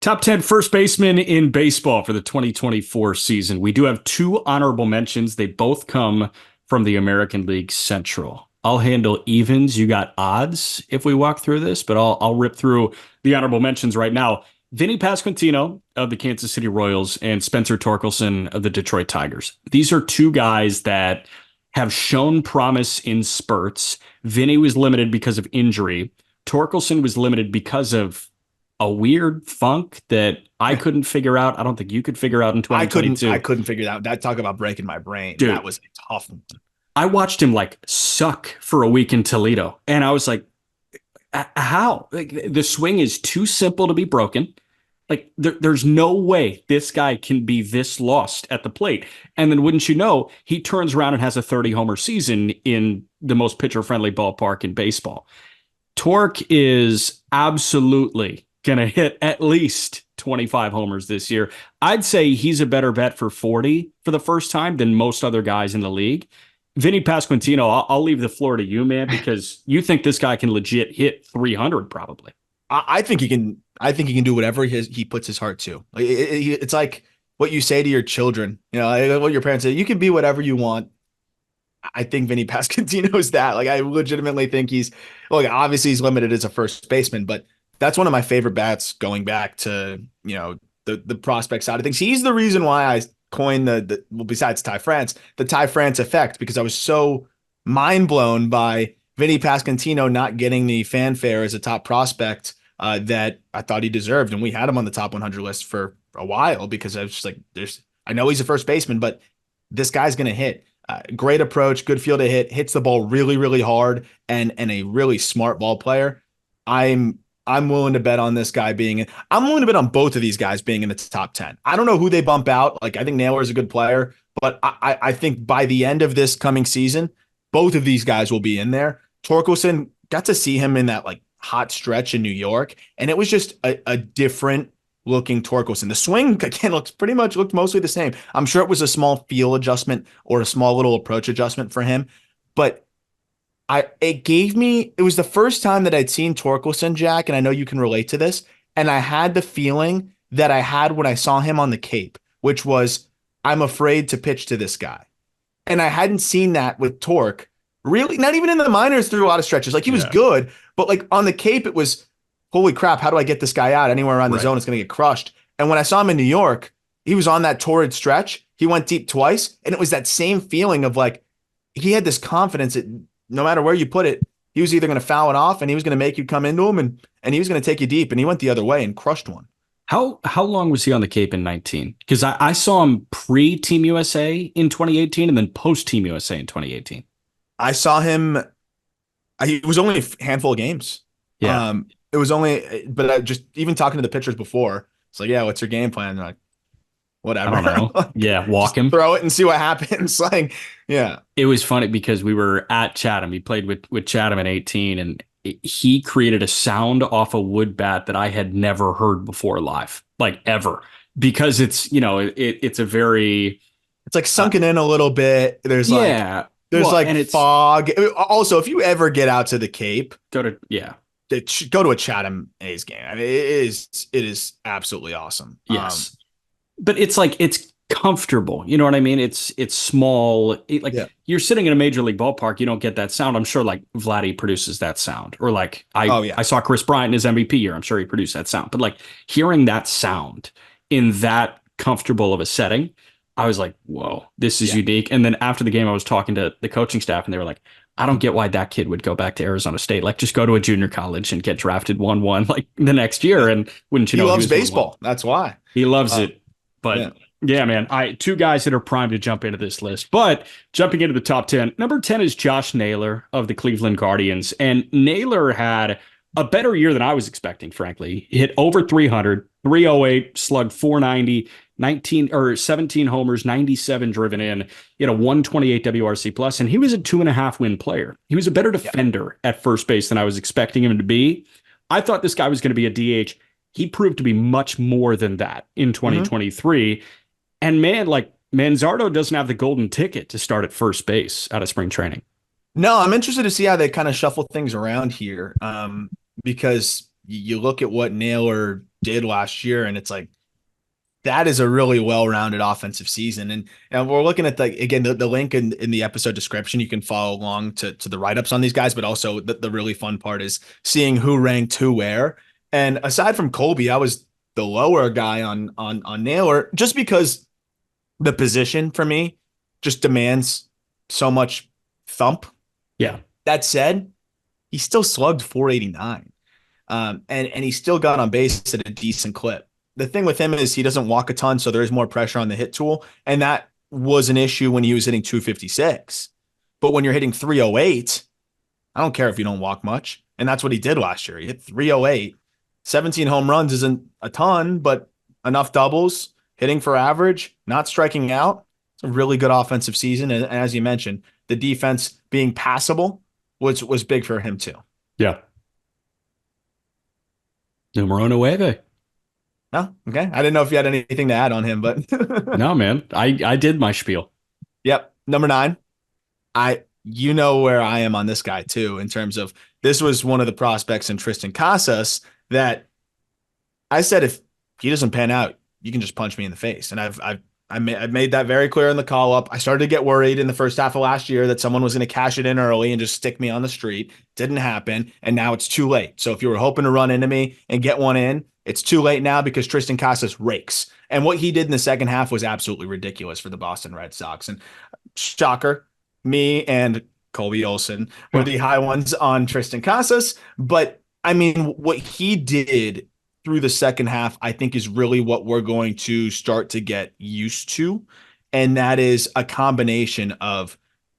Top 10 first baseman in baseball for the 2024 season. We do have two honorable mentions. They both come from the American League Central. I'll handle evens. You got odds if we walk through this, but I'll rip through the honorable mentions right now. Vinny Pasquantino of the Kansas City Royals and Spencer Torkelson of the Detroit Tigers. These are two guys that have shown promise in spurts. Vinny was limited because of injury. Torkelson was limited because of a weird funk that I couldn't figure out. I don't think you could figure out in 2022. I couldn't figure that out. That talk about breaking my brain. Dude, that was a tough one. I watched him like suck for a week in Toledo. And I was like, how? Like, the swing is too simple to be broken. Like there's no way this guy can be this lost at the plate. And then wouldn't you know, he turns around and has a 30 homer season in the most pitcher friendly ballpark in baseball. Torque is absolutely going to hit at least 25 homers this year. I'd say he's a better bet for 40 for the first time than most other guys in the league. Vinny Pasquantino, I'll leave the floor to you, man, because you think this guy can legit hit 300 probably. I think he can. I think he can do whatever he puts his heart to. It's like what you say to your children. You know, like what your parents say. You can be whatever you want. I think Vinny Pasquantino is that. Like, I legitimately think obviously he's limited as a first baseman, but that's one of my favorite bats going back to, the prospect side of things. He's the reason why I coined besides Ty France, the Ty France effect, because I was so mind blown by Vinny Pasquantino not getting the fanfare as a top prospect that I thought he deserved. And we had him on the top 100 list for a while because I was just like, I know he's a first baseman, but this guy's going to hit. Great approach, good feel to hit, hits the ball really, really hard, and a really smart ball player. I'm willing to bet on this guy I'm willing to bet on both of these guys being in the top 10. I don't know who they bump out. Like, I think Naylor is a good player, but I think by the end of this coming season, both of these guys will be in there. Torkelson, got to see him in that like hot stretch in New York, and it was just a different looking Torkelson. The swing again looked mostly the same. I'm sure it was a small feel adjustment or a small little approach adjustment for him, but it was the first time that I'd seen Torkelson, Jack, and I know you can relate to this, and I had the feeling that I had when I saw him on the Cape, which was, I'm afraid to pitch to this guy. And I hadn't seen that with Torque, really, not even in the minors through a lot of stretches. Like, he was good, but like on the Cape, it was, holy crap, how do I get this guy out? Anywhere around the zone, it's going to get crushed. And when I saw him in New York, he was on that torrid stretch. He went deep twice, and it was that same feeling of like, he had this confidence that no matter where you put it, he was either going to foul it off and he was going to make you come into him and he was going to take you deep, and he went the other way and crushed one. How long was he on the Cape in 19? Because I saw him pre-Team USA in 2018 and then post-Team USA in 2018. I saw him, he was only a handful of games. Yeah. It was only, but I just, even talking to the pitchers before, it's like, yeah, what's your game plan? They're like, whatever. I don't know. Yeah, walk him. Throw it and see what happens. Like, yeah. It was funny because we were at Chatham. He played with Chatham at 18, and he created a sound off a wood bat that I had never heard before live, like ever, because it's, it's a very... It's like sunken in a little bit. There's fog. Also, if you ever get out to the Cape, go to a Chatham A's game. I mean, it is absolutely awesome. Yes. But it's like, it's comfortable. You know what I mean? It's small. You're sitting in a major league ballpark. You don't get that sound. I'm sure like Vladdy produces that sound, or like I saw Chris Bryant in his MVP year. I'm sure he produced that sound, but like hearing that sound in that comfortable of a setting, I was like, whoa, this is unique. And then after the game, I was talking to the coaching staff and they were like, I don't get why that kid would go back to Arizona State. Like, just go to a junior college and get drafted 1-1 like the next year. And wouldn't you know, he loves baseball. 1-1. That's why he loves it. But yeah, man, two guys that are primed to jump into this list. But jumping into the top 10, number 10 is Josh Naylor of the Cleveland Guardians. And Naylor had a better year than I was expecting, frankly. He hit over 300, 308, slugged 490, 17 homers, 97 driven in. He had a 128 WRC plus, and he was a 2.5 win player. He was a better defender at first base than I was expecting him to be. I thought this guy was going to be a DH. He proved to be much more than that in 2023. Mm-hmm. And man, like, Manzardo doesn't have the golden ticket to start at first base out of spring training. No, I'm interested to see how they kind of shuffle things around here, because you look at what Naylor did last year. And it's like, that is a really well-rounded offensive season. And we're looking at the link in the episode description. You can follow along to the write-ups on these guys, but also the really fun part is seeing who ranked who where. And aside from Colby, I was the lower guy on Naylor, just because the position for me just demands so much thump. Yeah. That said, he still slugged 489. And he still got on base at a decent clip. The thing with him is he doesn't walk a ton, so there is more pressure on the hit tool. And that was an issue when he was hitting 256. But when you're hitting 308, I don't care if you don't walk much. And that's what he did last year. He hit 308. 17 home runs isn't a ton, but enough doubles, hitting for average, not striking out. It's a really good offensive season. And as you mentioned, the defense being passable was big for him too. Yeah. Numero nueve. Oh, okay. I didn't know if you had anything to add on him, but No, man. I did my spiel. Yep. Number 9. You know where I am on this guy too, in terms of this was one of the prospects in Triston Casas that I said, if he doesn't pan out, you can just punch me in the face. And I've made that very clear in the call up. I started to get worried in the first half of last year that someone was going to cash it in early and just stick me on the street. Didn't happen. And now it's too late. So if you were hoping to run into me and get one in, it's too late now because Triston Casas rakes. And what he did in the second half was absolutely ridiculous for the Boston Red Sox. And shocker, me and Colby Olson were the high ones on Triston Casas. But I mean, what he did through the second half, I think, is really what we're going to start to get used to. And that is a combination of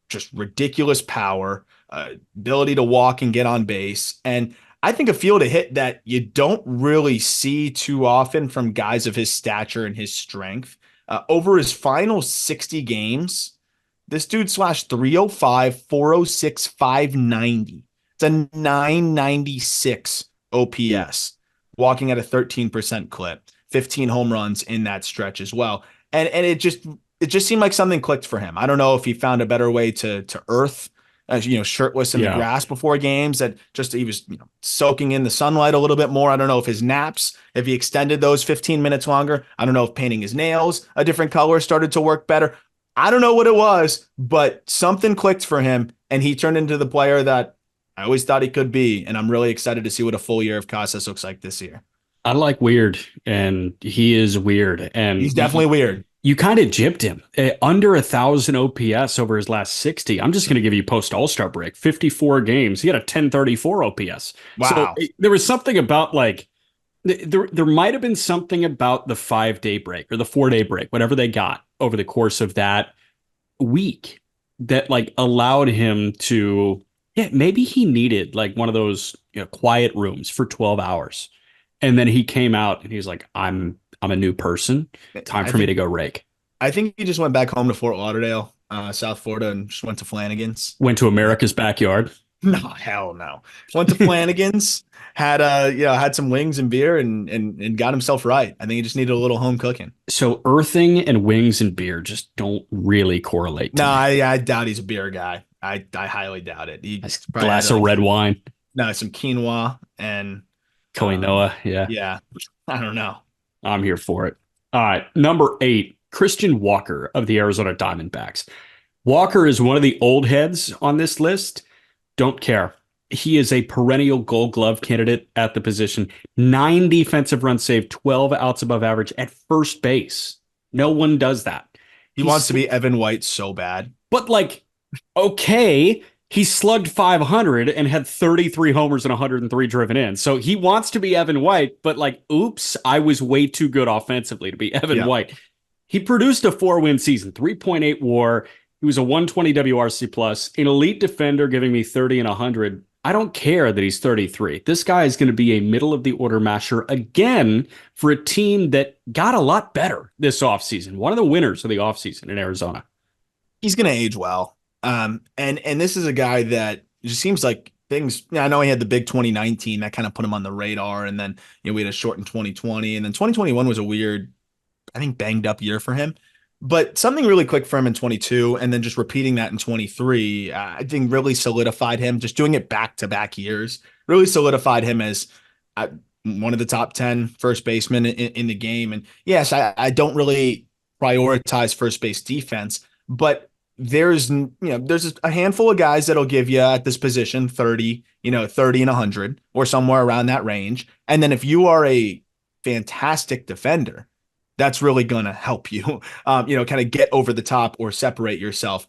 just ridiculous power, ability to walk and get on base. And I think a feel to hit that you don't really see too often from guys of his stature and his strength. Over his final 60 games, this dude slashed 305, 406, 590. It's a 996 OPS, walking at a 13% clip, 15 home runs in that stretch as well. And it just seemed like something clicked for him. I don't know if he found a better way to earth, shirtless in the grass before games, that just he was soaking in the sunlight a little bit more. I don't know if his naps, if he extended those 15 minutes longer. I don't know if painting his nails a different color started to work better. I don't know what it was, but something clicked for him, and he turned into the player that I always thought he could be. And I'm really excited to see what a full year of Casas looks like this year. I like weird, and he is weird. And he's definitely weird. You kind of gypped him. Under 1,000 OPS over his last 60. I'm just going to give you post All-Star break. 54 games. He had a 1034 OPS. Wow. So there was something about there might have been something about the 5-day break or the 4-day break, whatever they got over the course of that week, that allowed him to, maybe he needed one of those quiet rooms for 12 hours. And then he came out and he's like, I'm a new person. Time for me to go rake. I think he just went back home to Fort Lauderdale, South Florida, and just went to Flanagan's. Went to America's backyard. No, hell no. Went to Flanagan's, had some wings and beer and got himself right. I think he just needed a little home cooking. So earthing and wings and beer just don't really correlate. No, I doubt he's a beer guy. I highly doubt it. A glass of red wine. No, some quinoa and Koinoa. Yeah. I don't know. I'm here for it. All right. Number 8, Christian Walker of the Arizona Diamondbacks. Walker is one of the old heads on this list. Don't care. He is a perennial Gold Glove candidate at the position. 9 defensive runs saved, 12 outs above average at first base. No one does that. He wants to be Evan White so bad. But okay, he slugged 500 and had 33 homers and 103 driven in. So he wants to be Evan White, but oops, I was way too good offensively to be Evan White. He produced a 4-win season, 3.8 WAR. He was a 120 WRC plus, an elite defender, giving me 30 and 100. I don't care that he's 33. This guy is going to be a middle of the order masher again for a team that got a lot better this offseason. One of the winners of the offseason in Arizona. He's going to age well. And this is a guy that just seems like things. I know he had the big 2019 that kind of put him on the radar, and then we had a short in 2020, and then 2021 was a weird, I think, banged up year for him. But something really clicked for him in 22, and then just repeating that in 23, I think really solidified him. Just doing it back-to-back years really solidified him as one of the top 10 first basemen in the game. And yes, I don't really prioritize first base defense, but there's a handful of guys that'll give you at this position 30, 30 and 100 or somewhere around that range. And then if you are a fantastic defender, that's really going to help you, kind of get over the top or separate yourself.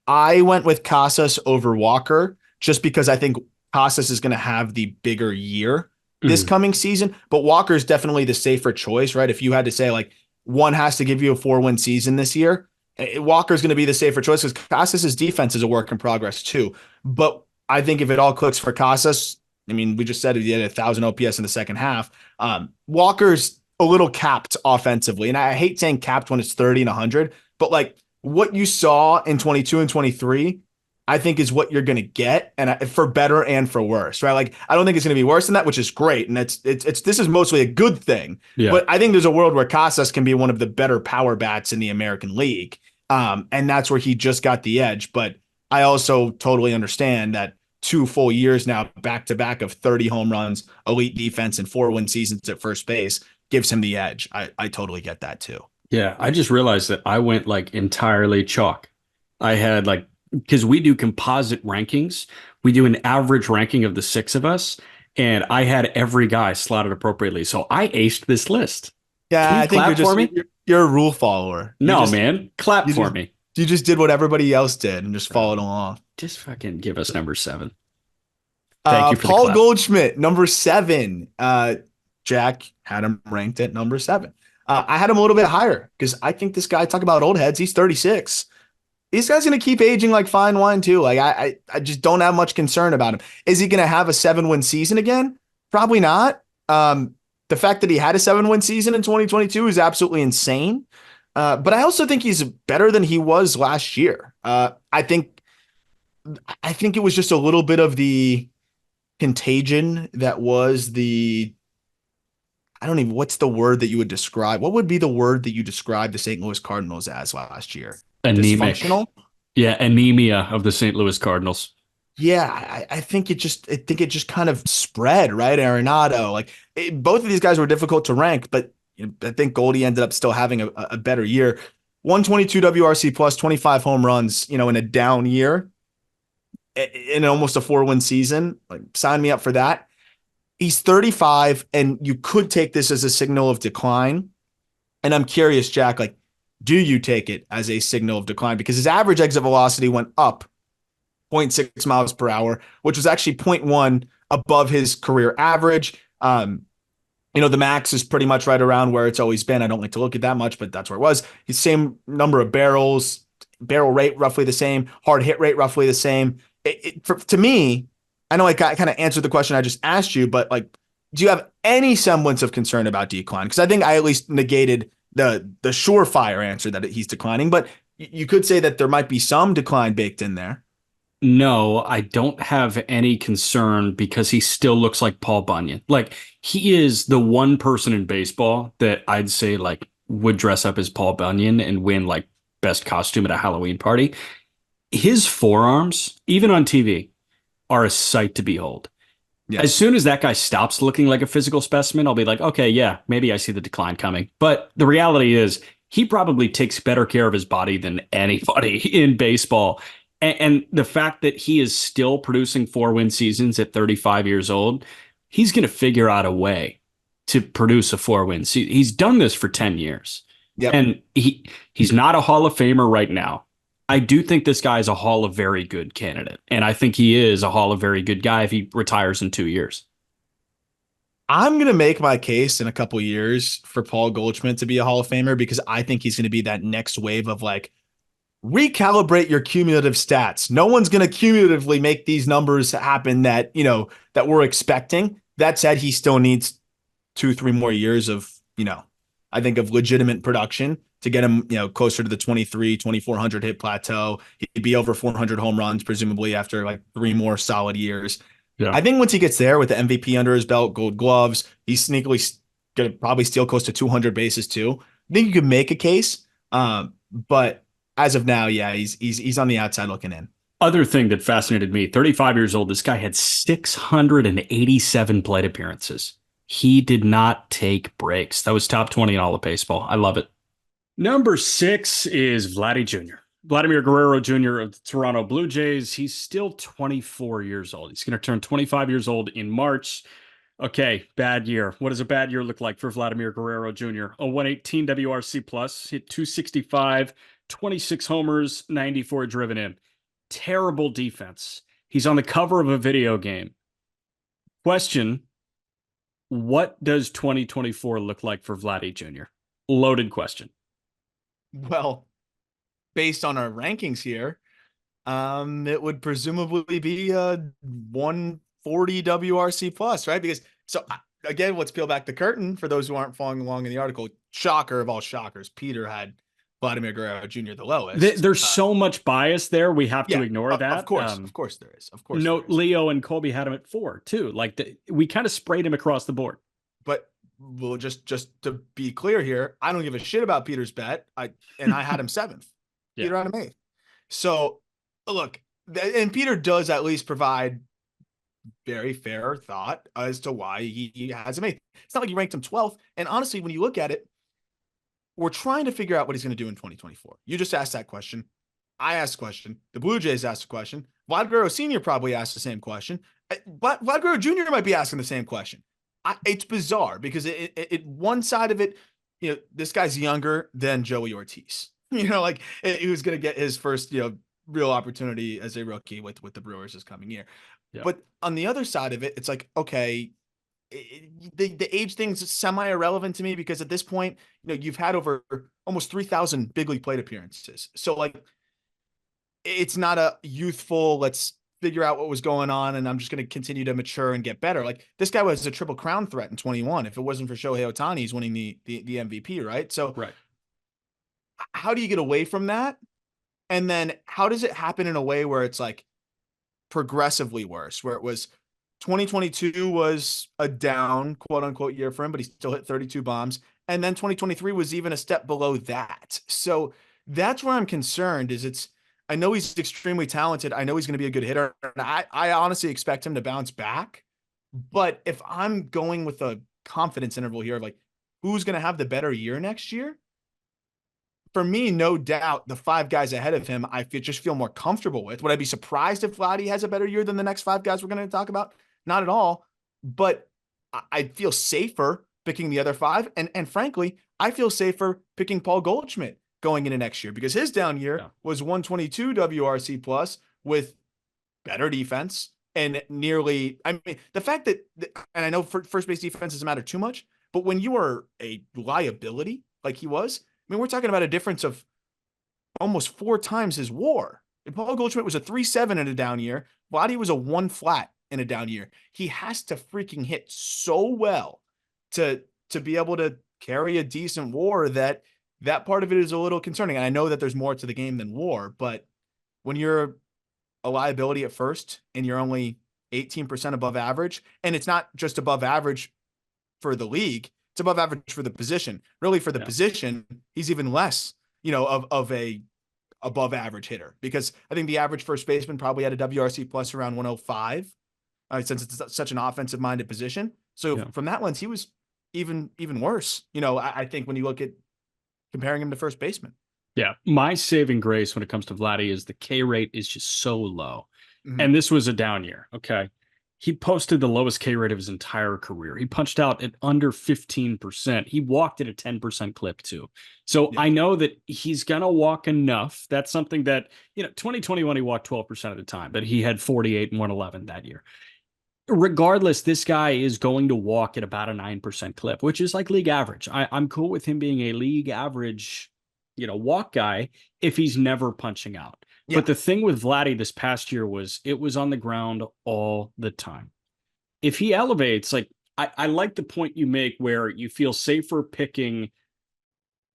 I went with Casas over Walker just because I think Casas is going to have the bigger year this coming season, but Walker is definitely the safer choice, right? If you had to say like one has to give you a 4-win season this year, Walker's going to be the safer choice because Casas' defense is a work in progress too. But I think if it all clicks for Casas, I mean, we just said he had 1,000 OPS in the second half. Walker's a little capped offensively, and I hate saying capped when it's 30 and 100, but like what you saw in 22 and 23, I think is what you're going to get, and for better and for worse, right? Like, I don't think it's going to be worse than that, which is great. And this is mostly a good thing, but I think there's a world where Casas can be one of the better power bats in the American League. And that's where he just got the edge. But I also totally understand that 2 full years now, back to back of 30 home runs, elite defense, and 4-win seasons at first base gives him the edge. I totally get that too. Yeah. I just realized that I went like entirely chalk. I had like, because we do composite rankings, we do an average ranking of the 6 of us, and I had every guy slotted appropriately. So I aced this list. Yeah, I think you're a rule follower. Man, clap for me. You just did what everybody else did and just followed along. Just fucking give us number 7. Thank you for Paul Goldschmidt, number 7. Jack had him ranked at number 7. I had him a little bit higher because I think this guy, talk about old heads, he's 36. This guy's going to keep aging like fine wine too. Like I just don't have much concern about him. Is he going to have a 7-win season again? Probably not. The fact that he had a 7-win season in 2022 is absolutely insane. But I also think he's better than he was last year. I think it was just a little bit of the contagion that was what's the word that you would describe? What would be the word that you describe the St. Louis Cardinals as last year? Anemic. Yeah, anemia of the St. Louis Cardinals. Yeah, I think it just kind of spread, right? Arenado, both of these guys were difficult to rank, but I think Goldie ended up still having a better year. 122 WRC plus, 25 home runs, in a down year, in almost a 4-win season. Like, sign me up for that. He's 35, and you could take this as a signal of decline. And I'm curious, Jack, do you take it as a signal of decline? Because his average exit velocity went up 0.6 miles per hour, which was actually 0.1 above his career average. The max is pretty much right around where it's always been. I don't like to look at that much, but that's where it was. His same number of barrels, barrel rate roughly the same, hard hit rate roughly the same. To me, I know I kind of answered the question I just asked you, but do you have any semblance of concern about decline? Because I think I at least negated the surefire answer that he's declining, but you could say that there might be some decline baked in there. No, I don't have any concern because he still looks like Paul Bunyan. He is the one person in baseball that I'd say would dress up as Paul Bunyan and win best costume at a Halloween party. His forearms, even on TV, are a sight to behold. Yeah. As soon as that guy stops looking like a physical specimen, I'll be like, okay, yeah, maybe I see the decline coming. But the reality is he probably takes better care of his body than anybody in baseball. And the fact that he is still producing 4-win seasons at 35 years old, he's going to figure out a way to produce a 4-win season. He's done this for 10 years. Yep. And he's not a Hall of Famer right now. I do think this guy is a Hall of Very Good candidate. And I think he is a Hall of Very Good guy if he retires in 2 years. I'm going to make my case in a couple of years for Paul Goldschmidt to be a Hall of Famer because I think he's going to be that next wave of recalibrate your cumulative stats. No one's going to cumulatively make these numbers happen that we're expecting. That said, he still needs 2-3 more years of, I think of legitimate production to get him, closer to the 2,400 hit plateau. He'd be over 400 home runs, presumably after 3 more solid years. Yeah. I think once he gets there with the MVP under his belt, Gold Gloves, he's sneakily going to probably steal close to 200 bases too. I think you could make a case. But as of now, yeah, he's on the outside looking in. Other thing that fascinated me, 35 years old, this guy had 687 plate appearances. He did not take breaks. That was top 20 in all of baseball. I love it. Number 6 is Vladdy Jr. Vladimir Guerrero Jr. of the Toronto Blue Jays. He's still 24 years old. He's going to turn 25 years old in March. Okay, bad year. What does a bad year look like for Vladimir Guerrero Jr.? A 118 WRC plus, hit 265, 26 homers, 94 driven in. Terrible defense. He's on the cover of a video game. Question: what does 2024 look like for Vladdy Jr.? Loaded question. Well, based on our rankings here, it would presumably be a 140 WRC plus, right? Because again, let's peel back the curtain for those who aren't following along in the article. Shocker of all shockers, Peter had Vladimir Guerrero Jr. the lowest. There's so much bias there. We have to ignore that. Of course there is. Of course. Note Leo and Colby had him at 4 too. Like we kind of sprayed him across the board. But well, just to be clear here, I don't give a shit about Peter's bet. I had him 7th. Peter had him 8th. So look, and Peter does at least provide very fair thought as to why he has him 8th. It's not like he ranked him 12th. And honestly, when you look at it, we're trying to figure out what he's going to do in 2024. You just asked that question. I asked the question. The Blue Jays asked the question. Vlad Guerrero Sr. probably asked the same question. Vlad Guerrero Jr. might be asking the same question. It's bizarre because it one side of it, this guy's younger than Joey Ortiz. Like he was going to get his first, real opportunity as a rookie with the Brewers this coming year. Yeah. But on the other side of it, it's like, okay, the age thing's semi-irrelevant to me because at this point, you've had over almost 3,000 big league plate appearances. So like, it's not a youthful, let's figure out what was going on and I'm just going to continue to mature and get better. Like this guy was a Triple Crown threat in 21. If it wasn't for Shohei Ohtani, he's winning the MVP, right? So right. How do you get away from that? And then how does it happen in a way where it's like progressively worse, where it was 2022 was a down quote unquote year for him, but he still hit 32 bombs. And then 2023 was even a step below that. So that's where I'm concerned I know he's extremely talented. I know he's going to be a good hitter. And I honestly expect him to bounce back. But if I'm going with a confidence interval here of like, who's going to have the better year next year? For me, no doubt the 5 guys ahead of him, just feel more comfortable with. Would I be surprised if Vladdy has a better year than the next 5 guys we're going to talk about? Not at all. But I feel safer picking the other 5. And frankly, I feel safer picking Paul Goldschmidt going into next year because his down year was 122 WRC plus with better defense and nearly, the fact that, and I know first base defense doesn't matter too much, but when you are a liability like he was, we're talking about a difference of almost 4 times his WAR. If Paul Goldschmidt was a 3.7 in a down year, Vladdy was a 1 flat in a down year. He has to freaking hit so well to be able to carry a decent WAR that part of it is a little concerning. And I know that there's more to the game than WAR, but when you're a liability at first and you're only 18% above average, and it's not just above average for the league, it's above average for the position. Really for the position, he's even less, of a above average hitter because I think the average first baseman probably had a WRC plus around 105 since it's such an offensive minded position. So from that lens, he was even worse. I think when you look at comparing him to first baseman. Yeah. My saving grace when it comes to Vladdy is the K rate is just so low. Mm-hmm. And this was a down year. Okay. He posted the lowest K rate of his entire career. He punched out at under 15%. He walked at a 10% clip too. So I know that he's going to walk enough. That's something that, 2021, he walked 12% of the time, but he had 48 and 111 that year. Regardless, this guy is going to walk at about a 9% clip, which is like league average. I'm cool with him being a league average, walk guy if he's never punching out. Yeah. But the thing with Vladdy this past year was it was on the ground all the time. If he elevates, like I like the point you make where you feel safer picking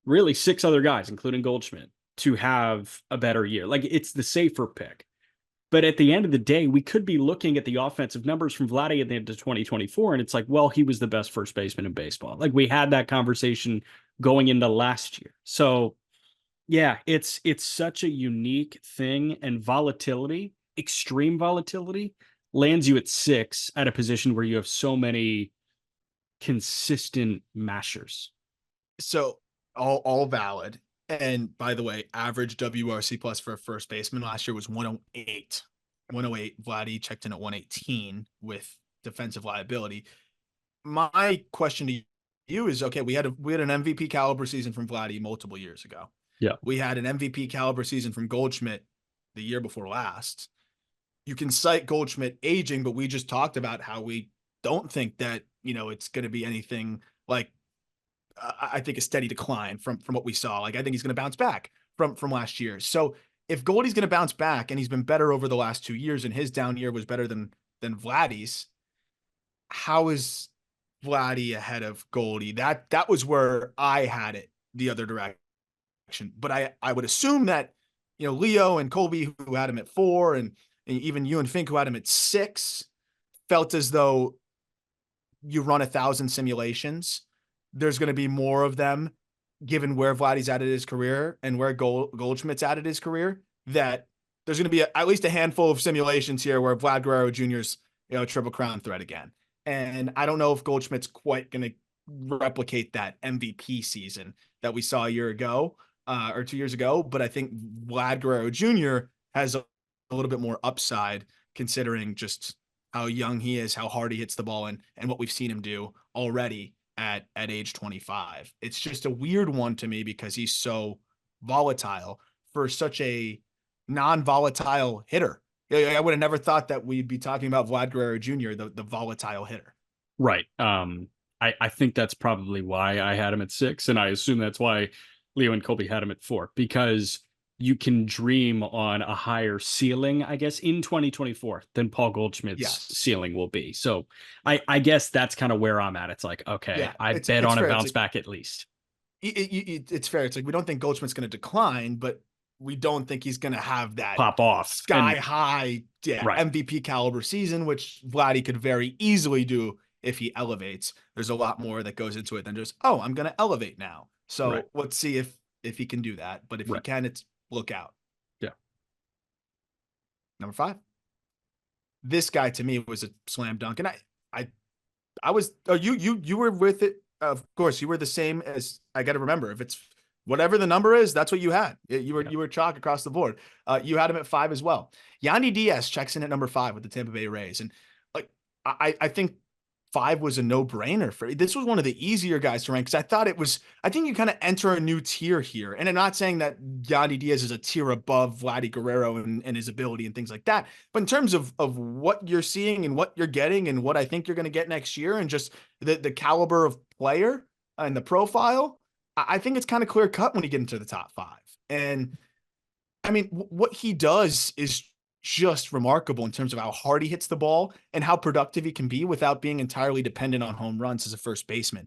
really 6 other guys, including Goldschmidt, to have a better year. Like it's the safer pick. But at the end of the day, we could be looking at the offensive numbers from Vladdy at the end of 2024, and it's like, well, he was the best first baseman in baseball. Like we had that conversation going into last year. So yeah, it's such a unique thing, and volatility, extreme volatility, lands you at 6 at a position where you have so many consistent mashers. So all valid. And by the way, average WRC plus for a first baseman last year was 108. 108. Vladdy checked in at 118 with defensive liability. My question to you is, okay, we had an MVP caliber season from Vladdy multiple years ago. Yeah. We had an MVP caliber season from Goldschmidt the year before last. You can cite Goldschmidt aging, but we just talked about how we don't think that, it's going to be anything like, I think a steady decline from what we saw. Like, I think he's going to bounce back from last year. So if Goldie's going to bounce back and he's been better over the last 2 years and his down year was better than Vladdy's, how is Vladdy ahead of Goldie? That was where I had it the other direction. But I would assume that, Leo and Colby, who had him at 4, and even you and Fink, who had him at 6, felt as though you run 1,000 simulations. There's going to be more of them, given where Vladdy's at in his career and where Goldschmidt's at in his career, that there's going to be at least a handful of simulations here where Vlad Guerrero Jr.'s, Triple Crown threat again. And I don't know if Goldschmidt's quite going to replicate that MVP season that we saw a year ago or 2 years ago. But I think Vlad Guerrero Jr. has a little bit more upside, considering just how young he is, how hard he hits the ball, and what we've seen him do already at age 25. It's just a weird one to me because he's so volatile for such a non-volatile hitter. I would have never thought that we'd be talking about Vlad Guerrero Jr., the volatile hitter. Right. I think that's probably why I had him at 6, and I assume that's why Leo and Colby had him at 4, because you can dream on a higher ceiling, I guess, in 2024 than Paul Goldschmidt's ceiling will be. So I guess that's kind of where I'm at. It's like, okay, I bet on a bounce back at least. It's fair. It's like, we don't think Goldschmidt's going to decline, but we don't think he's going to have that pop off sky high MVP caliber season, which Vladdy could very easily do if he elevates. There's a lot more that goes into it than just, oh, I'm going to elevate now. So let's see if he can do that. But if he can, it's look out. Yeah. Number 5. This guy to me was a slam dunk. And I was, you were with it. Of course, you were the same as, I got to remember, if it's whatever the number is, that's what you had. You were chalk across the board. You had him at 5 as well. Yandy Diaz checks in at number 5 with the Tampa Bay Rays. And I think 5 was a no-brainer for this. Was one of the easier guys to rank, because I think you kind of enter a new tier here. And I'm not saying that Yandy Diaz is a tier above Vladdy Guerrero and his ability and things like that. But in terms of what you're seeing and what you're getting and what I think you're going to get next year, and just the caliber of player and the profile, I think it's kind of clear cut when you get into the top 5. And I mean, what he does is just remarkable in terms of how hard he hits the ball and how productive he can be without being entirely dependent on home runs as a first baseman.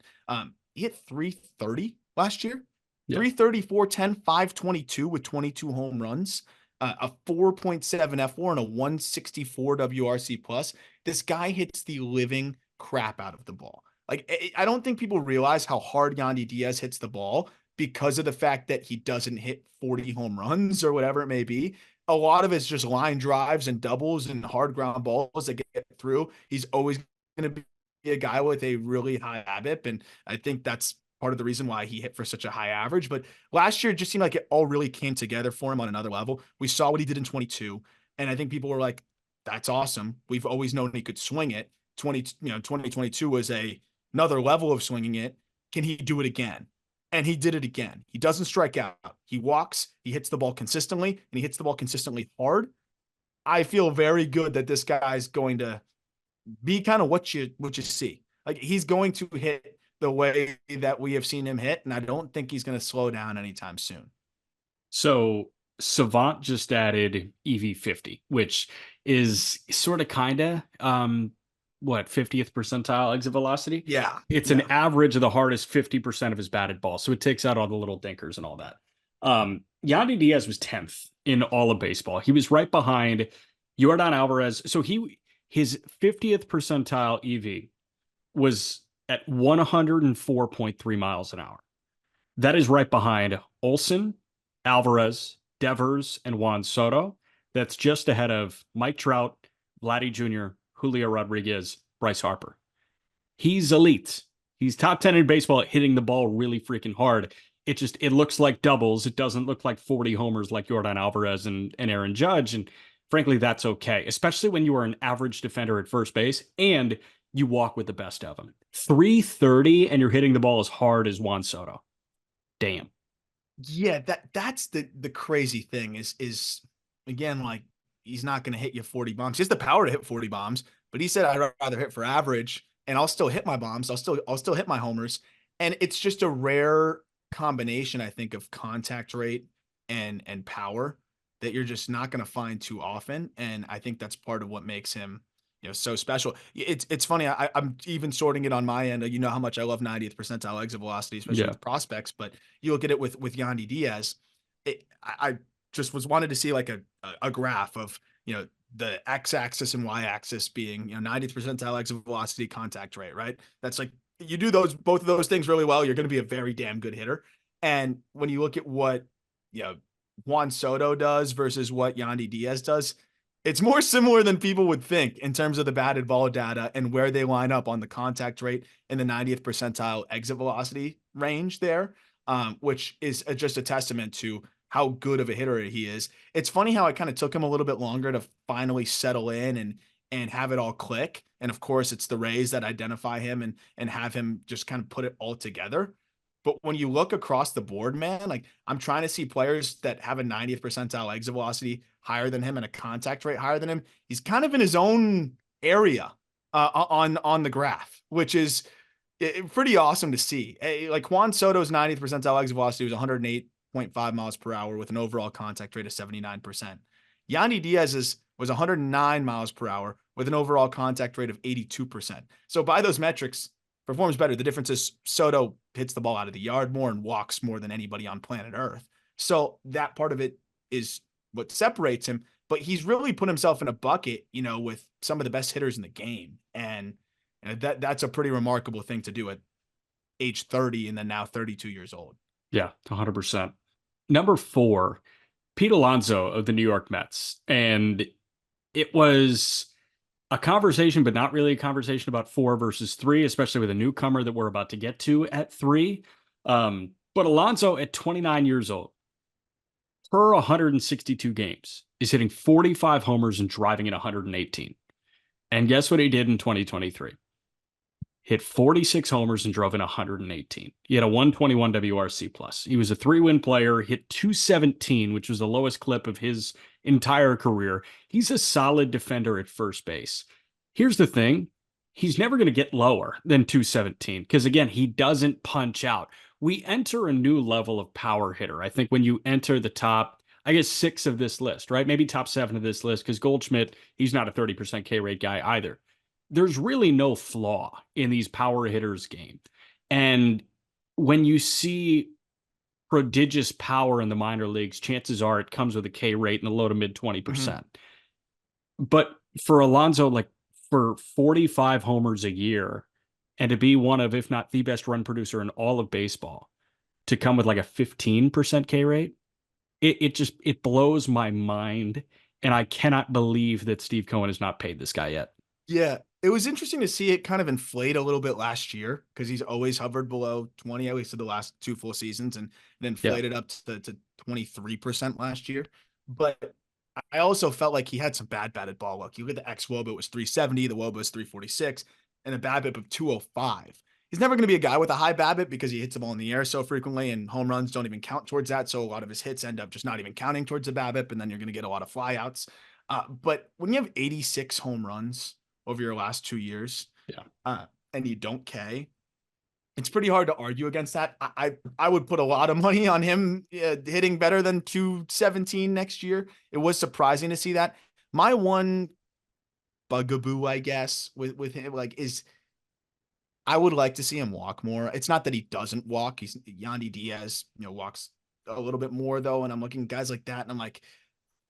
He hit 330 last year, 330, 410, 522 with 22 home runs, a 4.7 F4 and a 164 WRC plus. This guy hits the living crap out of the ball. Like, I don't think people realize how hard Yandy Diaz hits the ball because of the fact that he doesn't hit 40 home runs or whatever it may be. A lot of it's just line drives and doubles and hard ground balls that get through. He's always going to be a guy with a really high BABIP, and I think that's part of the reason why he hit for such a high average. But last year, it just seemed like it all really came together for him on another level. We saw what he did in 22, and I think people were like, that's awesome. We've always known he could swing it. 2022 was another level of swinging it. Can he do it again? And he did it again. He doesn't strike out. He walks, he hits the ball consistently, and he hits the ball consistently hard. I feel very good that this guy's going to be kind of what you see. Like, he's going to hit the way that we have seen him hit, and I don't think he's going to slow down anytime soon. So Savant just added EV50, which is sort of kind of 50th percentile exit velocity? Yeah. It's an average of the hardest 50% of his batted ball. So it takes out all the little dinkers and all that. Yandy Diaz was 10th in all of baseball. He was right behind Yordan Alvarez. So his 50th percentile EV was at 104.3 miles an hour. That is right behind Olson, Alvarez, Devers, and Juan Soto. That's just ahead of Mike Trout, Vladdy Jr., Julio Rodriguez, Bryce Harper. He's elite. He's top 10 in baseball at hitting the ball really freaking hard. It looks like doubles. It doesn't look like 40 homers like Yordan Alvarez and Aaron Judge. And frankly, that's okay, especially when you are an average defender at first base and you walk with the best of them. 330 and you're hitting the ball as hard as Juan Soto. Damn. Yeah, that's the crazy thing is again, like, he's not going to hit you 40 bombs. He has the power to hit 40 bombs, but he said I'd rather hit for average, and I'll still hit my bombs. I'll still hit my homers. And it's just a rare combination, I think, of contact rate and power that you're just not going to find too often. And I think that's part of what makes him, so special. It's funny. I'm even sorting it on my end. You know how much I love 90th percentile exit velocity, especially Yeah. with prospects. But you look at it with Yandy Diaz. I just wanted to see like a graph of, the x-axis and y-axis being, 90th percentile exit velocity, contact rate, right? That's like, you do both of those things really well, you're going to be a very damn good hitter. And when you look at what, Juan Soto does versus what Yandy Diaz does, it's more similar than people would think in terms of the batted ball data and where they line up on the contact rate in the 90th percentile exit velocity range there, which is just a testament to how good of a hitter he is. It's funny how it kind of took him a little bit longer to finally settle in and have it all click. And of course, it's the Rays that identify him and have him just kind of put it all together. But when you look across the board, man, like, I'm trying to see players that have a 90th percentile exit velocity higher than him and a contact rate higher than him. He's kind of in his own area on the graph, which is pretty awesome to see. Like, Juan Soto's 90th percentile exit velocity was 108.5 miles per hour with an overall contact rate of 79%. Yandy Diaz's was 109 miles per hour with an overall contact rate of 82%. So by those metrics, performs better. The difference is Soto hits the ball out of the yard more and walks more than anybody on planet Earth. So that part of it is what separates him. But he's really put himself in a bucket, with some of the best hitters in the game. And that's a pretty remarkable thing to do at age 30 and then now 32 years old. Yeah, 100%. Number 4, Pete Alonso of the New York Mets. And it was a conversation, but not really a conversation about 4 versus 3, especially with a newcomer that we're about to get to at 3. But Alonso at 29 years old, per 162 games, is hitting 45 homers and driving in 118. And guess what he did in 2023? Hit 46 homers and drove in 118. He had a 121 WRC plus. He was a 3-win player, hit 217, which was the lowest clip of his entire career. He's a solid defender at first base. Here's the thing. He's never going to get lower than 217 because, again, he doesn't punch out. We enter a new level of power hitter. I think when you enter the top, 6 of this list, right? Maybe top 7 of this list, because Goldschmidt, he's not a 30% K rate guy either. There's really no flaw in these power hitters game. And when you see prodigious power in the minor leagues, chances are it comes with a K rate in the low to mid 20%. Mm-hmm. But for Alonso, like, for 45 homers a year and to be one of, if not the best run producer in all of baseball, to come with like a 15% K rate, it blows my mind. And I cannot believe that Steve Cohen has not paid this guy yet. Yeah, it was interesting to see it kind of inflate a little bit last year because he's always hovered below 20, at least for the last 2 full seasons, and inflated up to 23% last year. But I also felt like he had some bad batted ball luck. You look at the xWOBA, was 370, the WOBA was 346, and a BABIP of 205. He's never going to be a guy with a high BABIP because he hits the ball in the air so frequently, and home runs don't even count towards that. So a lot of his hits end up just not even counting towards the BABIP, and then you're going to get a lot of flyouts. But when you have 86 home runs over your last 2 years, and you don't K, it's pretty hard to argue against that. I would put a lot of money on him hitting better than 217 next year. It was surprising to see that. My one bugaboo, I guess, with him, like, is I would like to see him walk more. It's not that he doesn't walk. He's Yandy Diaz, walks a little bit more though. And I'm looking at guys like that, and I'm like,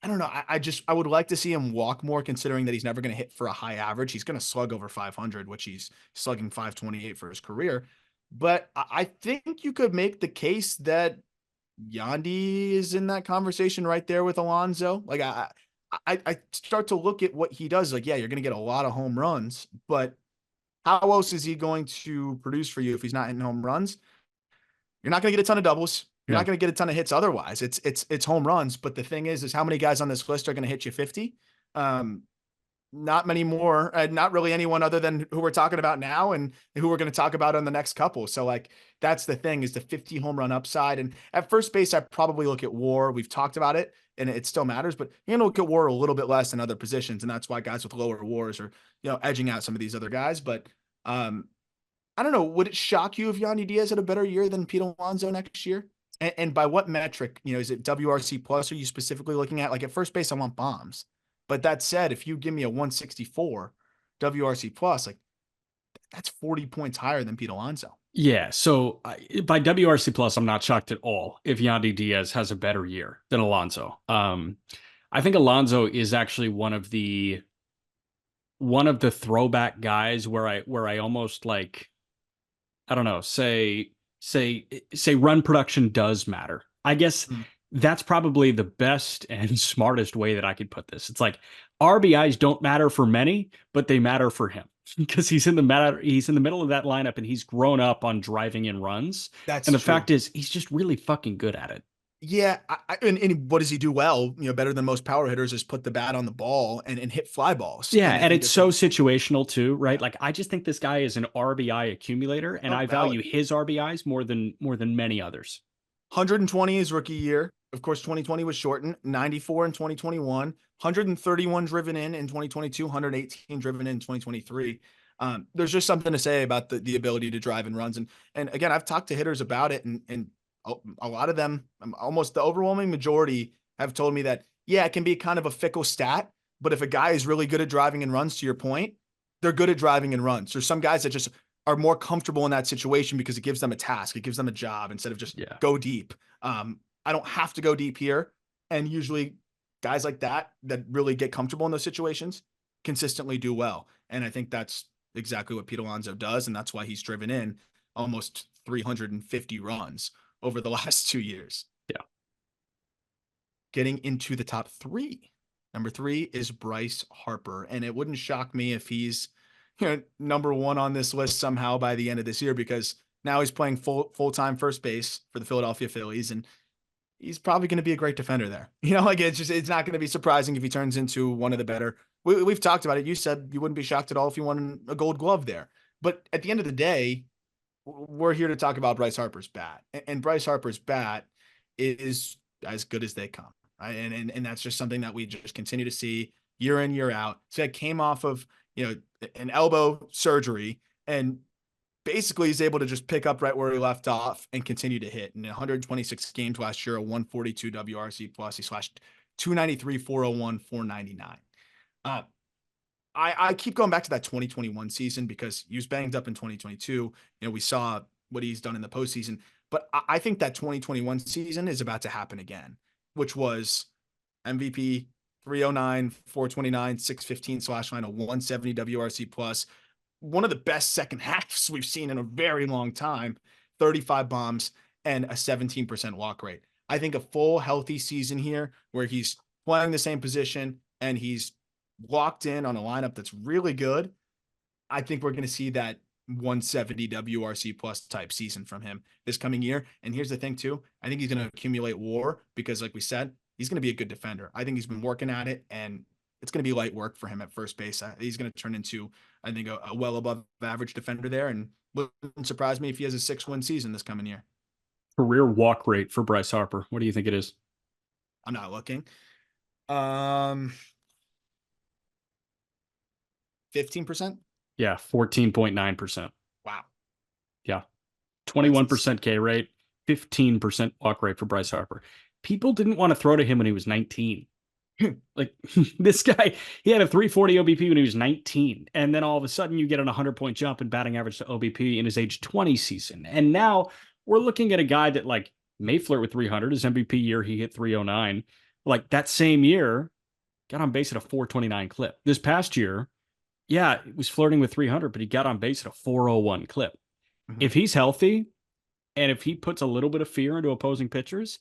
I don't know. I would like to see him walk more, considering that he's never going to hit for a high average. He's going to slug over 500, which he's slugging 528 for his career. But I think you could make the case that Yandy is in that conversation right there with Alonso. Like, I start to look at what he does. Like, yeah, you're going to get a lot of home runs, but how else is he going to produce for you if he's not hitting home runs? You're not going to get a ton of doubles. You're not No. going to get a ton of hits otherwise. It's home runs. But the thing is how many guys on this list are going to hit you 50? Not many more. Not really anyone other than who we're talking about now and who we're going to talk about on the next couple. So like that's the thing, is the 50 home run upside. And at first base, I probably look at WAR. We've talked about it, and it still matters. But you're going to look at WAR a little bit less than other positions, and that's why guys with lower WARs are edging out some of these other guys. But I don't know. Would it shock you if Yandy Diaz had a better year than Pete Alonso next year? And by what metric? Is it WRC plus? Are you specifically looking at, like, at first base? I want bombs. But that said, if you give me a 164 WRC plus, like, that's 40 points higher than Pete Alonso. Yeah, so by WRC plus, I'm not shocked at all if Yandy Diaz has a better year than Alonso. I think Alonso is actually one of the throwback guys where I almost like, I don't know, say run production does matter. I guess that's probably the best and smartest way that I could put this. It's like RBIs don't matter for many, but they matter for him because he's in the middle of that lineup and he's grown up on driving in runs. That's and the true. fact is he's just really fucking good at it. Yeah, and what does he do well? Better than most power hitters is put the bat on the ball and hit fly balls. Yeah, and and it's so situational too, right? Like I just think this guy is an RBI accumulator, and I value his RBIs more than many others. 120 is rookie year. Of course, 2020 was shortened. 94 in 2021, 131 driven in 2022, 118 driven in 2023. There's just something to say about the ability to drive in runs. And again, I've talked to hitters about it, and a lot of them, almost the overwhelming majority, have told me that, yeah, it can be kind of a fickle stat, but if a guy is really good at driving in runs, to your point, they're good at driving in runs. There's some guys that just are more comfortable in that situation because it gives them a task. It gives them a job instead of just go deep. I don't have to go deep here. And usually guys like that really get comfortable in those situations consistently do well. And I think that's exactly what Pete Alonso does. And that's why he's driven in almost 350 runs over the last 2 years. Yeah. Getting into the top three. Number 3 is Bryce Harper. And it wouldn't shock me if he's number 1 on this list somehow by the end of this year, because now he's playing full-time first base for the Philadelphia Phillies, and he's probably going to be a great defender there. It's not going to be surprising if he turns into one of the better. We've talked about it. You said you wouldn't be shocked at all if he won a Gold Glove there. But at the end of the day, we're here to talk about Bryce Harper's bat, and Bryce Harper's bat is as good as they come. Right? And that's just something that we just continue to see year in, year out. So it came off of, an elbow surgery, and basically he's able to just pick up right where he left off and continue to hit. In 126 games last year, a 142 WRC plus, he slashed 293, 401, 499. I keep going back to that 2021 season because he was banged up in 2022. We saw what he's done in the postseason, but I think that 2021 season is about to happen again, which was MVP, 309, 429, 615 slash line, a 170 WRC plus. One of the best second halves we've seen in a very long time, 35 bombs and a 17% walk rate. I think a full healthy season here where he's playing the same position and he's locked in on a lineup that's really good. I think we're going to see that 170 WRC plus type season from him this coming year. And here's the thing too. I think he's going to accumulate WAR because, like we said, he's going to be a good defender. I think he's been working at it, and it's going to be light work for him at first base. He's going to turn into, I think, a well above average defender there. And wouldn't surprise me if he has a 6-win season this coming year. Career walk rate for Bryce Harper. What do you think it is? I'm not looking. 15%? Yeah, 14.9%. Wow. Yeah. 21% K rate, 15% walk rate for Bryce Harper. People didn't want to throw to him when he was 19. Like this guy, he had a 340 OBP when he was 19. And then all of a sudden you get an 100-point jump in batting average to OBP in his age 20 season. And now we're looking at a guy that like may flirt with 300. His MVP year, he hit 309. Like that same year, got on base at a 429 clip. This past year, yeah, it was flirting with 300, but he got on base at a 401 clip. Mm-hmm. If he's healthy and if he puts a little bit of fear into opposing pitchers,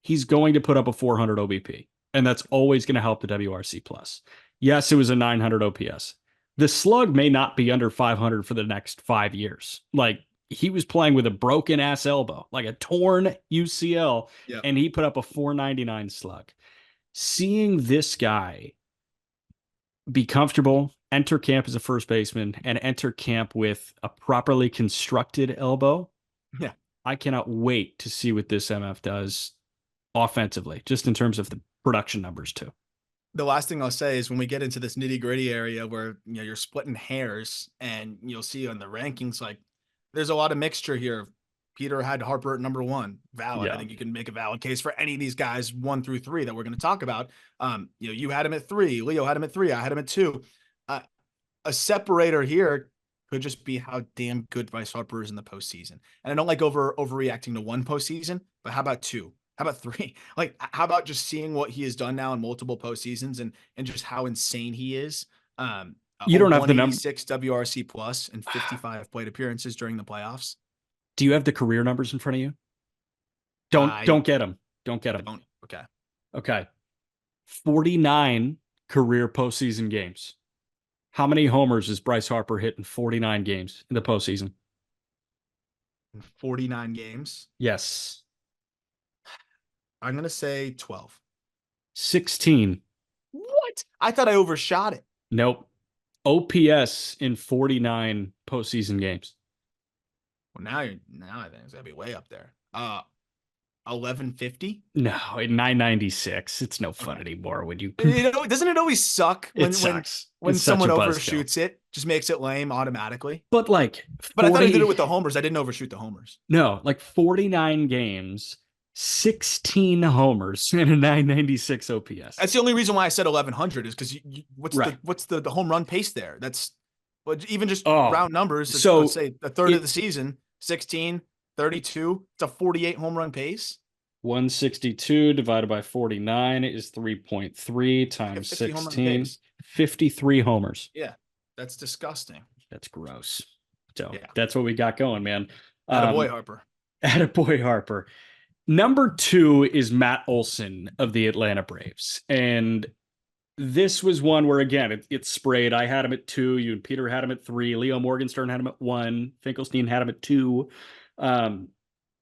he's going to put up a 400 OBP. And that's always going to help the WRC plus. Yes, it was a 900 OPS, the slug may not be under 500 for the next 5 years. Like he was playing with a broken ass elbow, like a torn UCL, Yeah. and he put up a 499 slug. Seeing this guy be comfortable, enter camp as a first baseman, and enter camp with a properly constructed elbow. Yeah. I cannot wait to see what this MF does offensively, just in terms of the production numbers too. The last thing I'll say is when we get into this nitty gritty area where you're splitting hairs, and you'll see on the rankings, like there's a lot of mixture here. Peter had Harper at number one. Valid. I think you can make a valid case for any of these guys 1 through 3 that we're going to talk about. You had him at 3. Leo had him at 3. I had him at 2. A separator here could just be how damn good Bryce Harper is in the postseason. And I don't like overreacting to one postseason, but how about 2? How about 3? Like, how about just seeing what he has done now in multiple postseasons and just how insane he is? You don't have the number. 186 WRC plus and 55 plate appearances during the playoffs. Do you have the career numbers in front of you? Don't get them. Don't get them. Okay. Okay. 49 career postseason games. How many homers has Bryce Harper hit in 49 games in the postseason? 49 games? Yes. I'm going to say 12. 16. What? I thought I overshot it. Nope. OPS in 49 postseason games. Well, now I think it's going to be way up there. 1150? No, at 996. It's no fun anymore when you doesn't it always suck when someone overshoots it, just makes it lame automatically. But like 40, but I thought I did it with the homers. I didn't overshoot the homers. No, like 49 games, 16 homers, and a 996 OPS. That's the only reason why I said 1100 is because what's the home run pace there? That's even just round numbers. So let's say a third of the season, 16, 32. It's a 48 home run pace. 162 divided by 49 is 3.3 times 16. 53 homers. Yeah, that's disgusting. That's gross. So that's what we got going, man. Attaboy Harper. Attaboy Harper. Number 2 is Matt Olson of the Atlanta Braves. And this was one where, again, it's sprayed. I had him at 2. You and Peter had him at 3. Leo Morgenstern had him at 1. Finkelstein had him at 2.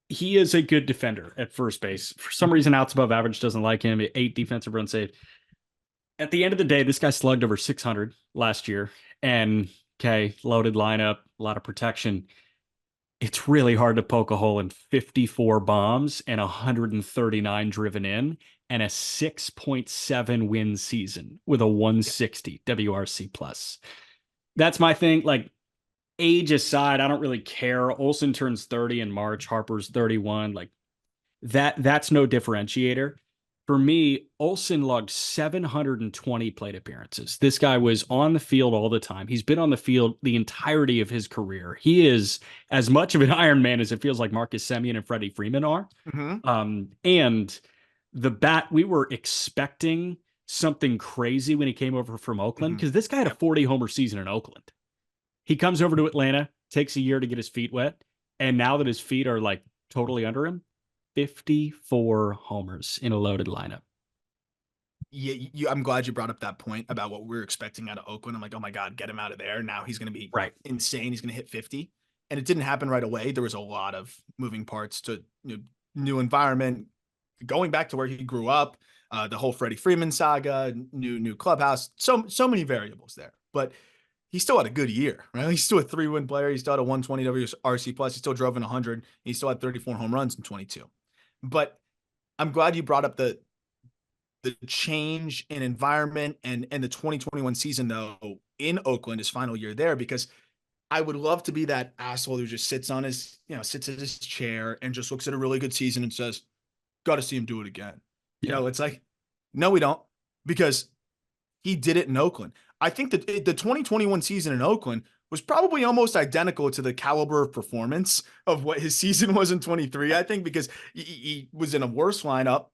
He is a good defender at first base. For some reason, outs above average doesn't like him. 8 defensive runs saved. At the end of the day, this guy slugged over 600 last year. And, loaded lineup, a lot of protection. It's really hard to poke a hole in 54 bombs and 139 driven in and a 6.7 win season with a 160 WRC plus. That's my thing. Like, age aside, I don't really care. Olson turns 30 in March. Harper's 31. Like that's no differentiator. For me, Olson logged 720 plate appearances. This guy was on the field all the time. He's been on the field the entirety of his career. He is as much of an Iron Man as it feels like Marcus Semien and Freddie Freeman are. Mm-hmm. And the bat, we were expecting something crazy when he came over from Oakland because this guy had a 40 homer season in Oakland. He comes over to Atlanta, takes a year to get his feet wet, and now that his feet are like totally under him, 54 homers in a loaded lineup. Yeah, I'm glad you brought up that point about what we were expecting out of Oakland. I'm like, oh my God, get him out of there. Now he's going to be insane. He's going to hit 50. And it didn't happen right away. There was a lot of moving parts to new environment, going back to where he grew up, the whole Freddie Freeman saga, new clubhouse, so many variables there. But he still had a good year, right? He's still a 3-win player. He still had a 120 WRC plus. He still drove in 100. He still had 34 home runs in 22. But I'm glad you brought up the change in environment and the 2021 season, though, in Oakland, his final year there, because I would love to be that asshole who just sits at his chair and just looks at a really good season and says, got to see him do it again. Yeah. It's like, no, we don't, because he did it in Oakland. I think that the 2021 season in Oakland was probably almost identical to the caliber of performance of what his season was in 23, I think, because he was in a worse lineup.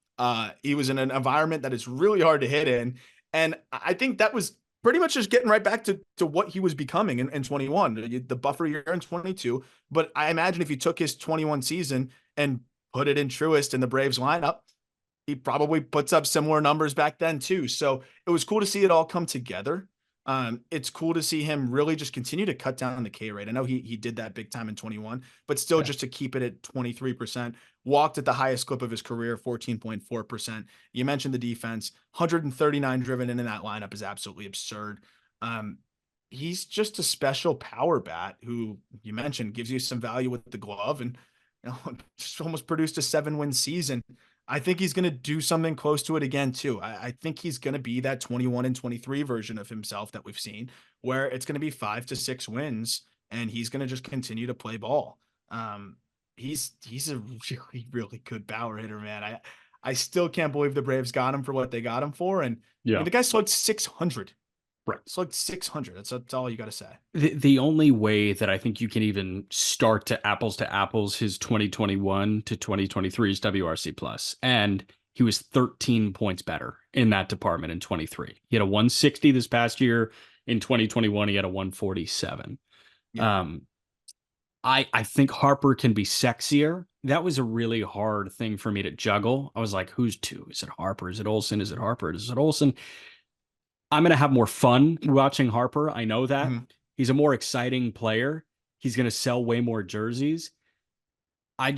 He was in an environment that is really hard to hit in. And I think that was pretty much just getting right back to what he was becoming in 21, the buffer year in 22. But I imagine if you took his 21 season and put it in Truist in the Braves lineup, he probably puts up similar numbers back then too. So it was cool to see it all come together. It's cool to see him really just continue to cut down the K rate. I know he did that big time in 21, but still Yeah. just to keep it at 23%, walked at the highest clip of his career, 14.4%. You mentioned the defense, 139 driven in that lineup is absolutely absurd. Um, he's just a special power bat who you mentioned gives you some value with the glove and just almost produced a 7-win season. I think he's going to do something close to it again, too. I think he's going to be that 21 and 23 version of himself that we've seen, where it's going to be 5 to 6 wins, and he's going to just continue to play ball. He's a really, really good power hitter, man. I still can't believe the Braves got him for what they got him for. And I mean, Yeah. the guy slugged 600. Right. Slugged 600. That's all you got to say. The only way that I think you can even start to apples his 2021 to 2023's WRC plus, and he was 13 points better in that department in 23. He had a 160 this past year. In 2021, he had a 147. Yeah. I think Harper can be sexier. That was a really hard thing for me to juggle. I was like, who's two? Is it Harper? Is it Olson? Is it Harper? Is it Olson? I'm going to have more fun watching Harper. I know that. Mhm. He's a more exciting player. He's going to sell way more jerseys. I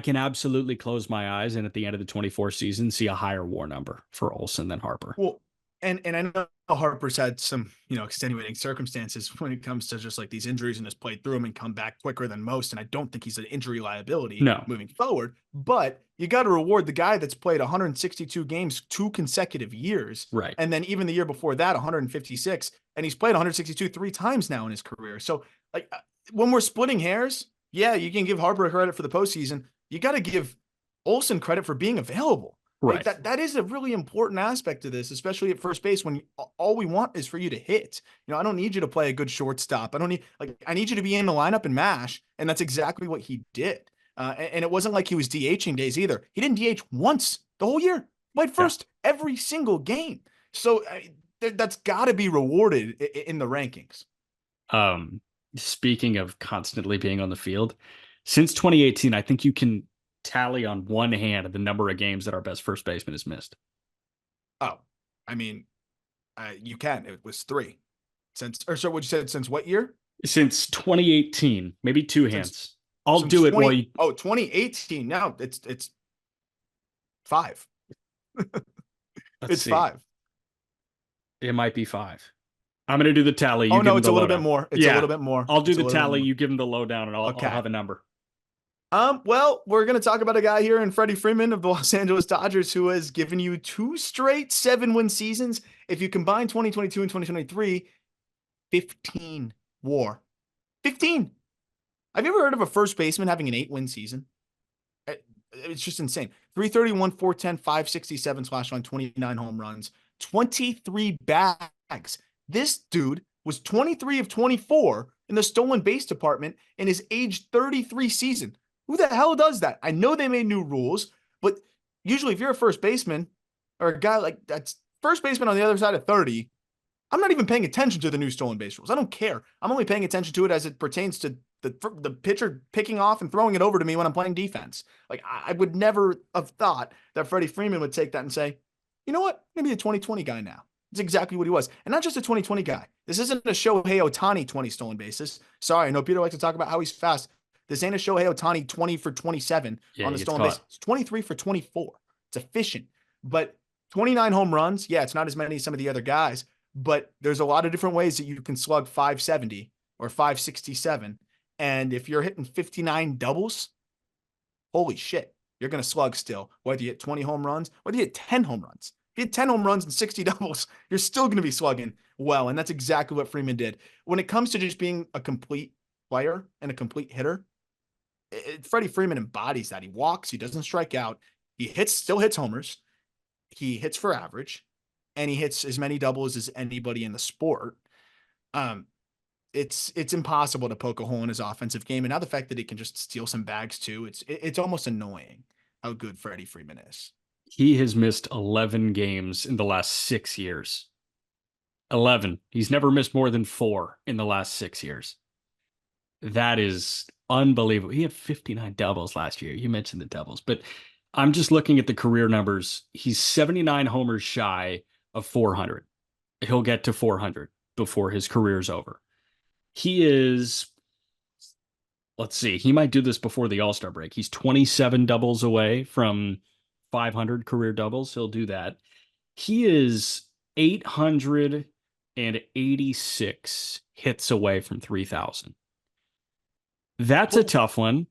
can absolutely close my eyes and at the end of the 24 season see a higher WAR number for Olson than Harper. Well, and I know Harper's had some, extenuating circumstances when it comes to just like these injuries and has played through them and come back quicker than most. And I don't think he's an injury liability No. moving forward. But you got to reward the guy that's played 162 games 2 consecutive years. Right. And then even the year before that, 156. And he's played 162 3 times now in his career. So like when we're splitting hairs, yeah, you can give Harper credit for the postseason. You got to give Olson credit for being available. Right. Like that is a really important aspect to this, especially at first base when all we want is for you to hit. I don't need you to play a good shortstop. I need you to be in the lineup and mash. And that's exactly what he did. And it wasn't like he was DHing days either. He didn't DH once the whole year. Played first every single game. So that's got to be rewarded in the rankings. Speaking of constantly being on the field, since 2018, I think you can tally on one hand the number of games that our best first baseman has missed. Oh, I mean, you can. It was 3 so what you said, since what year? Since 2018, maybe two hands. I'll do it 20, while you. 2018. Now it's 5. It's See. 5. It might be 5. I'm going to do the tally. You no, it's a little bit more. It's a little bit more. I'll do the tally. You give him the lowdown, and I'll have a number. Well, we're going to talk about a guy here in Freddie Freeman of the Los Angeles Dodgers who has given you 2 straight 7-win seasons. If you combine 2022 and 2023, 15 WAR. 15. Have you ever heard of a first baseman having an 8-win season? It's just insane. 331, 410, 567 slash line, 29 home runs, 23 bags. This dude was 23 of 24 in the stolen base department in his age 33 season. Who the hell does that? I know they made new rules, but usually if you're a first baseman or a guy like that's first baseman on the other side of 30, I'm not even paying attention to the new stolen base rules. I don't care. I'm only paying attention to it as it pertains to the pitcher picking off and throwing it over to me when I'm playing defense. Like I would never have thought that Freddie Freeman would take that and say, you know what? Maybe a 2020 guy now. It's exactly what he was. And not just a 2020 guy. This isn't a Shohei Ohtani 20 stolen bases. Sorry, I know Peter likes to talk about how he's fast. This ain't a Shohei Ohtani 20 for 27 on the stolen base. It's 23 for 24. It's efficient. But 29 home runs, yeah, it's not as many as some of the other guys, but there's a lot of different ways that you can slug 570 or 567. And if you're hitting 59 doubles, holy shit, you're going to slug still. Whether you hit 20 home runs, whether you hit 10 home runs. If you hit 10 home runs and 60 doubles, you're still going to be slugging well. And that's exactly what Freeman did. When it comes to just being a complete player and a complete hitter, Freddie Freeman embodies that. He walks, he doesn't strike out, he still hits homers, he hits for average, and he hits as many doubles as anybody in the sport. It's impossible to poke a hole in his offensive game, and now the fact that he can just steal some bags too, it's almost annoying how good Freddie Freeman is. He has missed 11 games in the last 6 years. 11. He's never missed more than 4 in the last 6 years. That is unbelievable. He had 59 doubles last year. You mentioned the doubles, but I'm just looking at the career numbers. He's 79 homers shy of 400. he'll get to 400 before his career's over. He is, let's see, he might do this before the All-Star break. He's 27 doubles away from 500 career doubles. He'll do that. He is 886 hits away from 3,000. That's a tough one.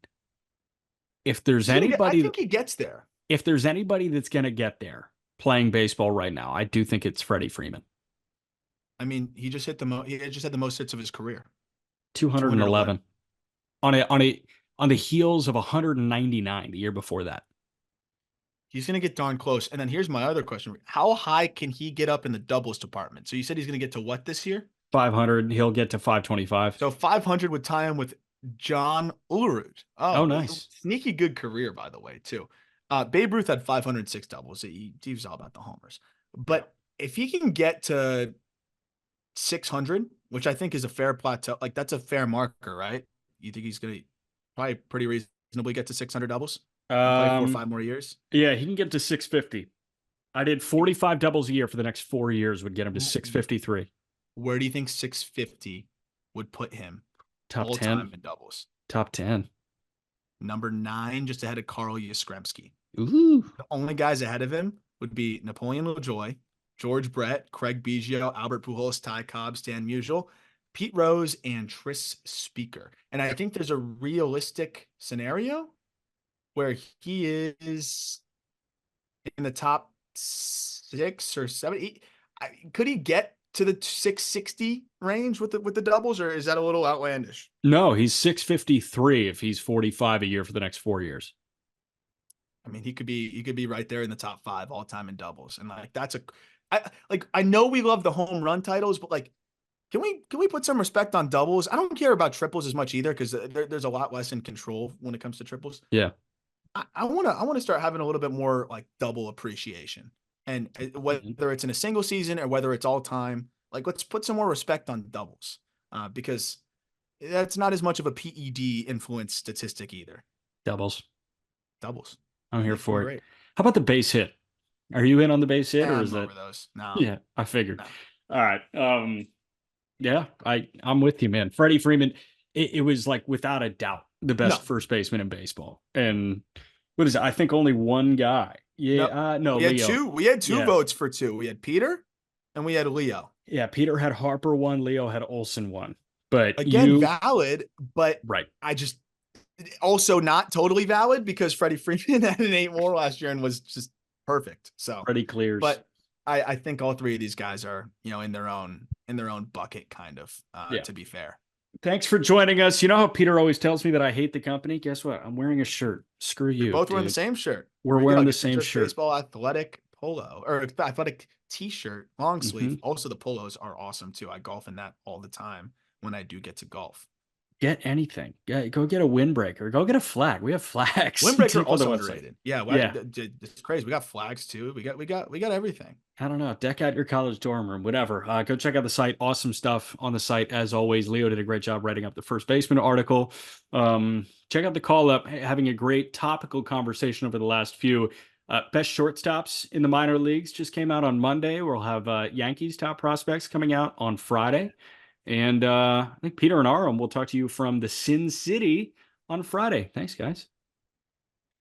If there's I anybody, think he gets there. if there's anybody that's going to get there playing baseball right now, I do think it's Freddie Freeman. I mean, he just hit he just had the most hits of his career. 211 on the heels of 199 the year before that. He's going to get darn close. And then here's my other question. How high can he get up in the doubles department? So you said he's going to get to what this year? 500. He'll get to 525. So 500 would tie him with John Ullrud. Oh, nice. Sneaky good career, by the way, too. Babe Ruth had 506 doubles. He was all about the homers. But if he can get to 600, which I think is a fair plateau, like that's a fair marker, right? You think he's going to probably pretty reasonably get to 600 doubles? Play 4 or 5 more years? Yeah, he can get to 650. I did 45 doubles a year for the next 4 years would get him to 653. Where do you think 650 would put him? Top all 10 time in doubles. Top 10. Number 9, just ahead of Carl Yastrzemski. Ooh. The only guys ahead of him would be Napoleon LaJoie, George Brett, Craig Biggio, Albert Pujols, Ty Cobb, Stan Musial, Pete Rose, and Tris Speaker. And I think there's a realistic scenario where he is in the top 6 or 7. Could he get to the 660 range with the doubles, or is that a little outlandish? No, he's 653 if he's 45 a year for the next 4 years. I mean, he could be right there in the top 5 all time in doubles. And like that's I know we love the home run titles, but like can we put some respect on doubles? I don't care about triples as much either because there's a lot less in control when it comes to triples. Yeah. I want to start having a little bit more like double appreciation, and whether it's in a single season or whether it's all time, like let's put some more respect on doubles, because that's not as much of a PED influence statistic either. Doubles. I'm here for it. Great. How about the base hit? Are you in on the base hit, or is that those? No. Yeah, I figured. No. All right. Yeah, I'm with you, man. Freddie Freeman. It was like without a doubt the best first baseman in baseball. And what is it? I think only one guy. Yeah. No, we had Leo. We had two votes for 2. We had Peter and we had Leo. Yeah. Peter had Harper 1. Leo had Olson 1. But again, valid. But right. I just also not totally valid because Freddie Freeman had an 8 more last year and was just perfect. So Freddie clears. But I think all 3 of these guys are, in their own bucket, kind of, to be fair. Thanks for joining us. You know how Peter always tells me that I hate the company? Guess what? I'm wearing a shirt. Screw you. We're both wearing the same shirt. We're wearing the same shirt. Baseball athletic polo or athletic t-shirt, long sleeve. Also, the polos are awesome too. I golf in that all the time when I do get to golf. Get anything. Go get a windbreaker. Go get a flag. We have flags. Windbreaker also underrated. Yeah, it's crazy. We got flags too. We got everything. I don't know. Deck out your college dorm room, whatever. Go check out the site. Awesome stuff on the site as always. Leo did a great job writing up the first baseman article. Check out the call up. Having a great topical conversation over the last few. Best shortstops in the minor leagues just came out on Monday. We'll have Yankees top prospects coming out on Friday. And I think Peter and Aram will talk to you from the Sin City on Friday. Thanks, guys.